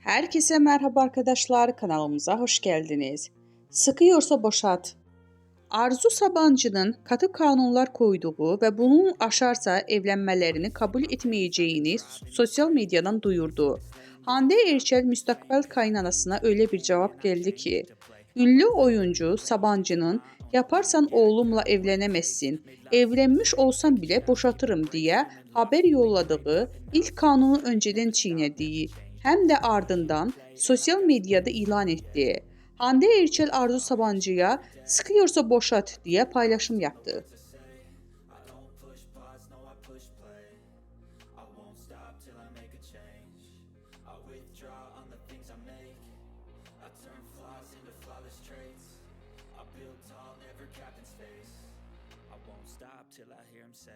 Herkese merhaba arkadaşlar, kanalımıza hoş geldiniz. Sıkıyorsa boşat. Arzu Sabancı'nın katı kanunlar koyduğu ve bunun aşarsa evlenmelerini kabul etmeyeceğini sosyal medyadan duyurdu. Hande Erçel müstakbel kaynanasına öyle bir cevap geldi ki, ünlü oyuncu Sabancı'nın yaparsan oğlumla evlenemezsin, evlenmiş olsam bile boşatırım diye haber yolladığı ilk kanunu önceden çiğnediği hem de ardından sosyal medyada ilan etti. Hande Erçel Arzu Sabancı'ya sıkıyorsa boşat diye paylaşım yaptı. Till I hear him say